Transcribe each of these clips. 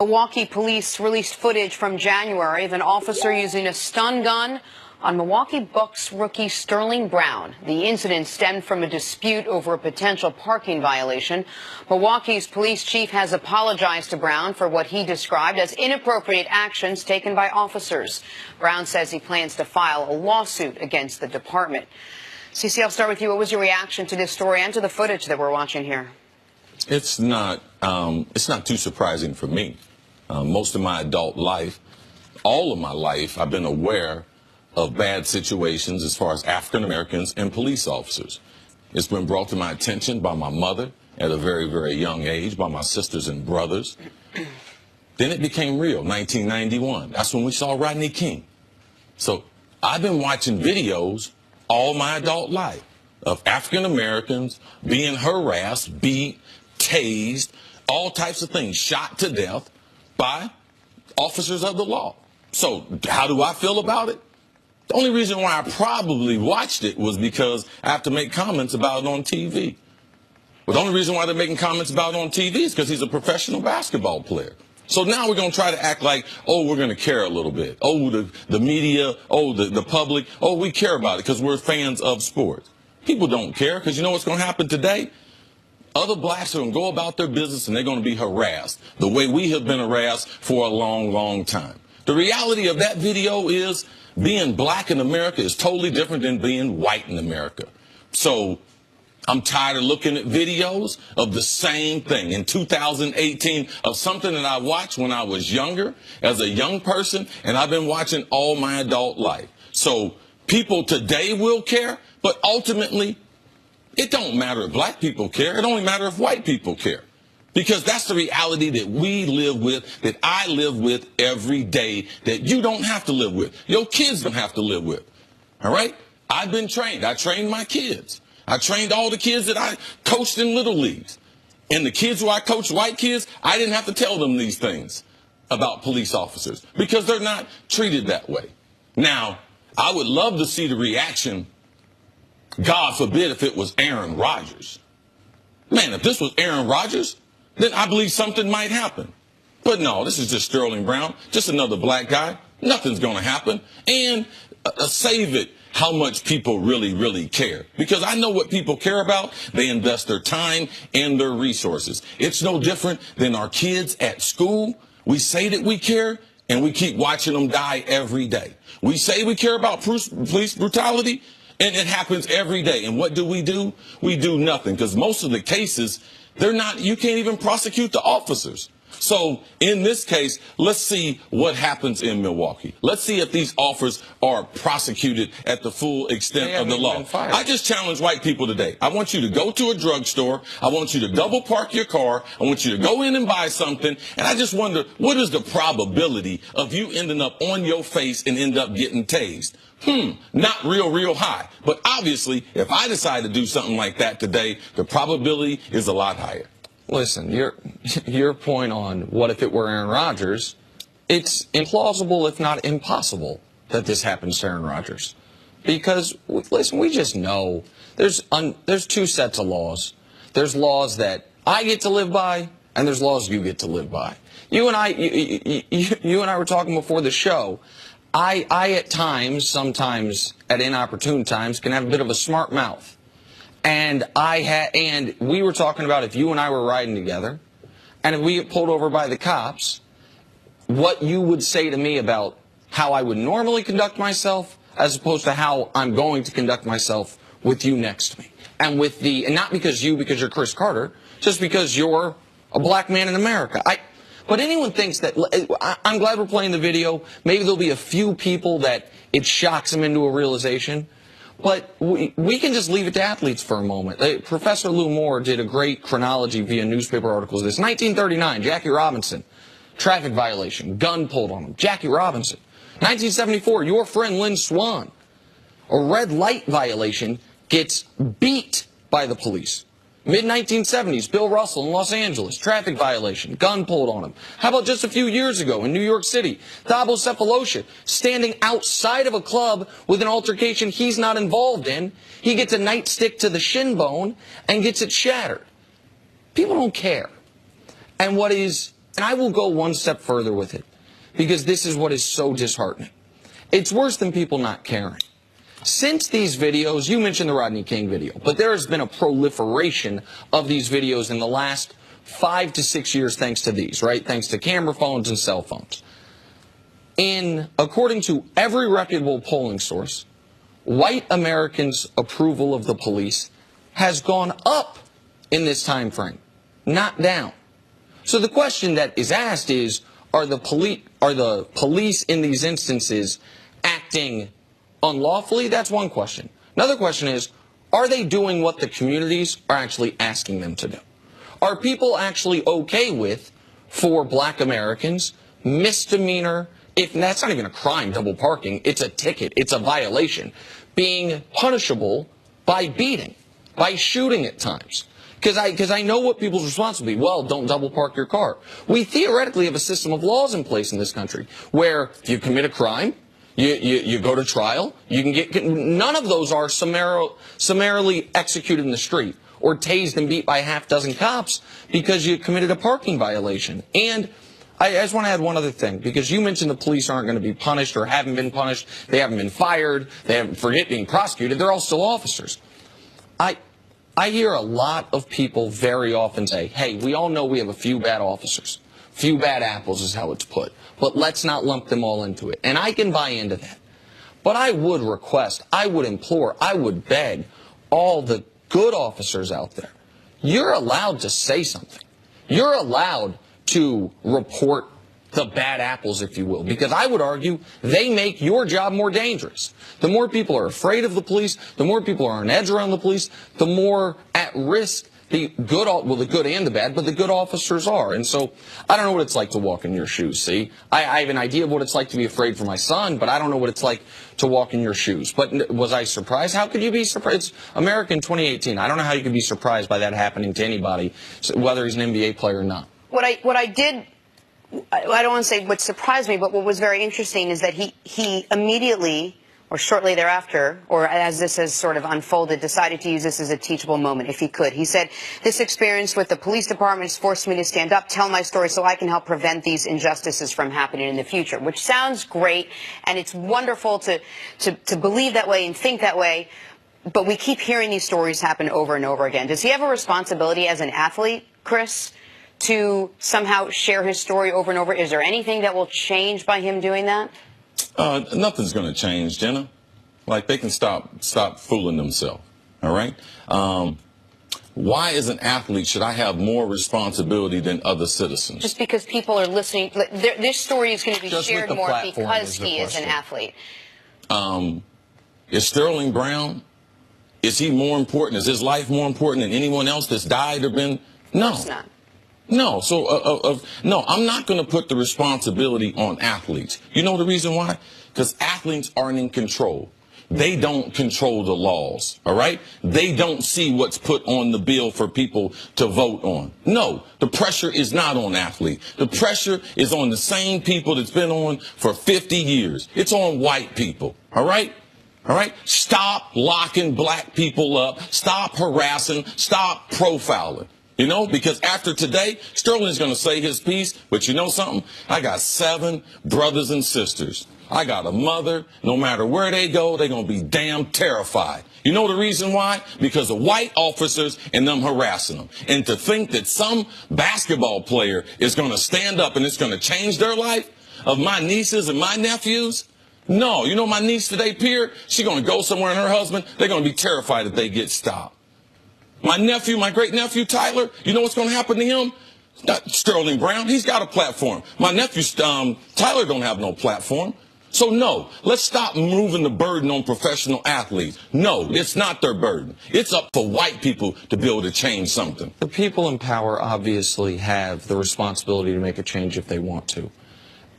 Milwaukee police released footage from January of an officer using a stun gun on Milwaukee Bucks rookie Sterling Brown. The incident stemmed from a dispute over a potential parking violation. Milwaukee's police chief has apologized to Brown for what he described as inappropriate actions taken by officers. Brown says he plans to file a lawsuit against the department. CC, I'll start with you. What was your reaction to this story and to the footage that we're watching here? It's not too surprising for me. Most of my adult life, all of my life, I've been aware of bad situations as far as African Americans and police officers. It's been brought to my attention by my mother at a very, very young age, by my sisters and brothers. Then it became real, 1991. That's when we saw Rodney King. So I've been watching videos all my adult life of African Americans being harassed, beat, tased, all types of things, shot to death by officers of the law. So how do I feel about it? The only reason why I probably watched it was because I have to make comments about it on TV. But the only reason why they're making comments about it on TV is because he's a professional basketball player. So now we're going to try to act like, oh, we're going to care a little bit. Oh, the media, oh, the public, oh, we care about it because we're fans of sports. People don't care because you know what's going to happen today? Other blacks are going to go about their business and they're going to be harassed the way we have been harassed for a long, long time. The reality of that video is being black in America is totally different than being white in America. So I'm tired of looking at videos of the same thing in 2018 of something that I watched when I was younger as a young person, and I've been watching all my adult life. So people today will care, but ultimately it don't matter if black people care. It only matters if white people care. Because that's the reality that we live with, that I live with every day, that you don't have to live with. Your kids don't have to live with. All right? I've been trained. I trained my kids. I trained all the kids that I coached in little leagues. And the kids who I coached, white kids, I didn't have to tell them these things about police officers because they're not treated that way. Now, I would love to see the reaction, God forbid, if it was Aaron Rodgers. Man, if this was Aaron Rodgers, then I believe something might happen. But no, this is just Sterling Brown, just another black guy. Nothing's going to happen. And save it how much people really, really care. Because I know what people care about. They invest their time and their resources. It's no different than our kids at school. We say that we care, and we keep watching them die every day. We say we care about police brutality, and it happens every day. And what do? We do nothing. Because most of the cases, you can't even prosecute the officers. So in this case, let's see what happens in Milwaukee. Let's see if these officers are prosecuted at the full extent of the law. I just challenge white people today. I want you to go to a drugstore. I want you to double park your car. I want you to go in and buy something. And I just wonder, what is the probability of you ending up on your face and end up getting tased? Not real high. But obviously, if I decide to do something like that today, the probability is a lot higher. Listen, your point on what if it were Aaron Rodgers, it's implausible, if not impossible, that this happens to Aaron Rodgers. Because, listen, we just know there's two sets of laws. There's laws that I get to live by, and there's laws you get to live by. You and I were talking before the show. I at times, sometimes at inopportune times, can have a bit of a smart mouth. And we were talking about if you and I were riding together, and if we get pulled over by the cops, what you would say to me about how I would normally conduct myself, as opposed to how I'm going to conduct myself with you next to me. And not because you're Chris Carter, just because you're a black man in America. But anyone thinks that, I'm glad we're playing the video. Maybe there'll be a few people that it shocks them into a realization. But we can just leave it to athletes for a moment. Professor Lou Moore did a great chronology via newspaper articles. This 1939, Jackie Robinson, traffic violation, gun pulled on him. Jackie Robinson. 1974, your friend Lynn Swan, a red light violation, gets beat by the police. Mid-1970s, Bill Russell in Los Angeles, traffic violation, gun pulled on him. How about just a few years ago in New York City, Thabo Sefolosha standing outside of a club with an altercation he's not involved in. He gets a nightstick to the shin bone and gets it shattered. People don't care. And what is And I will go one step further with it, because this is what is so disheartening. It's worse than people not caring. Since these videos, you mentioned the Rodney King video, but there has been a proliferation of these videos in the last 5 to 6 years thanks to these, right? Thanks to camera phones and cell phones. According to every reputable polling source, white Americans' approval of the police has gone up in this time frame, not down. So the question that is asked is, are the police in these instances acting unlawfully? That's one question. Another question is, are they doing what the communities are actually asking them to do? Are people actually okay with, for black Americans, misdemeanor, if that's not even a crime, double parking, it's a ticket, it's a violation, being punishable by beating, by shooting at times? Because I know what people's response will be. Well, don't double park your car. We theoretically have a system of laws in place in this country where if you commit a crime, you go to trial, you can get, none of those are summarily executed in the street or tased and beat by a half dozen cops because you committed a parking violation. And I just want to add one other thing, because you mentioned the police aren't going to be punished or haven't been punished. They haven't been fired. They haven't forget being prosecuted. They're all still officers. I hear a lot of people very often say, hey, we all know we have a few bad officers. Few bad apples is how it's put. But let's not lump them all into it. And I can buy into that. But I would request, I would implore, I would beg all the good officers out there, you're allowed to say something. You're allowed to report the bad apples, if you will, because I would argue they make your job more dangerous. The more people are afraid of the police, the more people are on edge around the police, the more at risk the good and the bad, but the good officers are. And so I don't know what it's like to walk in your shoes, see? I have an idea of what it's like to be afraid for my son, but I don't know what it's like to walk in your shoes. But was I surprised? How could you be surprised? It's America in 2018. I don't know how you could be surprised by that happening to anybody, whether he's an NBA player or not. I don't want to say what surprised me, but what was very interesting is that he immediately, or shortly thereafter, or as this has sort of unfolded, decided to use this as a teachable moment, if he could. He said, this experience with the police department has forced me to stand up, tell my story so I can help prevent these injustices from happening in the future, which sounds great, and it's wonderful to believe that way and think that way, but we keep hearing these stories happen over and over again. Does he have a responsibility as an athlete, Chris, to somehow share his story over and over? Is there anything that will change by him doing that? Nothing's going to change, Jenna. Like, they can stop fooling themselves, all right? Why, as an athlete, should I have more responsibility than other citizens? Just because people are listening. This story is going to be shared more because he is an athlete. Is Sterling Brown, is he more important? Is his life more important than anyone else that's died or been? No. Of course not. No, so no, I'm not going to put the responsibility on athletes. You know the reason why? Because athletes aren't in control. They don't control the laws, all right? They don't see what's put on the bill for people to vote on. No, the pressure is not on athletes. The pressure is on the same people that's been on for 50 years. It's on white people, all right? All right? Stop locking black people up. Stop harassing. Stop profiling. You know, because after today, Sterling's going to say his piece, but you know something? I got 7 brothers and sisters. I got a mother. No matter where they go, they're going to be damn terrified. You know the reason why? Because of white officers and them harassing them. And to think that some basketball player is going to stand up and it's going to change their life of my nieces and my nephews? No. You know my niece today, Pierre? She's going to go somewhere and her husband, they're going to be terrified if they get stopped. My nephew, my great-nephew, Tyler, you know what's going to happen to him? Not Sterling Brown. He's got a platform. My nephew, Tyler, don't have no platform. So, no, let's stop moving the burden on professional athletes. No, it's not their burden. It's up for white people to be able to change something. The people in power obviously have the responsibility to make a change if they want to.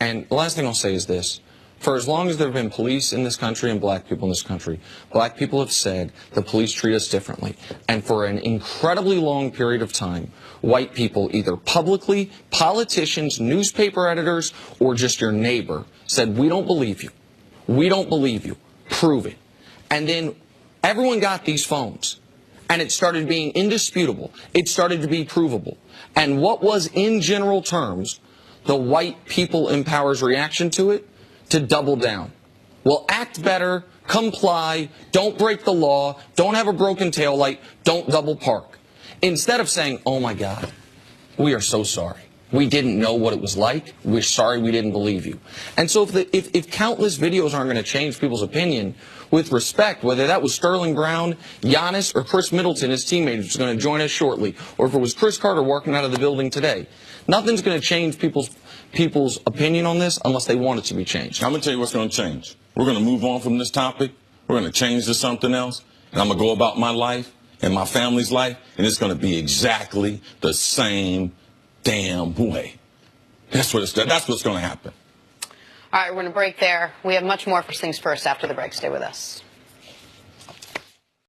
And the last thing I'll say is this. For as long as there have been police in this country and black people in this country, black people have said the police treat us differently. And for an incredibly long period of time, white people, either publicly, politicians, newspaper editors, or just your neighbor, said, we don't believe you. We don't believe you. Prove it. And then everyone got these phones. And it started being indisputable. It started to be provable. And what was, in general terms, the white people in power's reaction to it to double down. Well, act better, comply, don't break the law, don't have a broken taillight, don't double park. Instead of saying, oh my God, we are so sorry. We didn't know what it was like. We're sorry we didn't believe you. And so if countless videos aren't going to change people's opinion with respect, whether that was Sterling Brown, Giannis, or Chris Middleton, his teammate, who's going to join us shortly, or if it was Chris Carter walking out of the building today, nothing's going to change people's opinion on this unless they want it to be changed. I'm going to tell you what's going to change. We're going to move on from this topic. We're going to change to something else. And I'm going to go about my life and my family's life, and it's going to be exactly the same damn way. That's what's going to happen. All right, we're going to break there. We have much more First Things First after the break. Stay with us.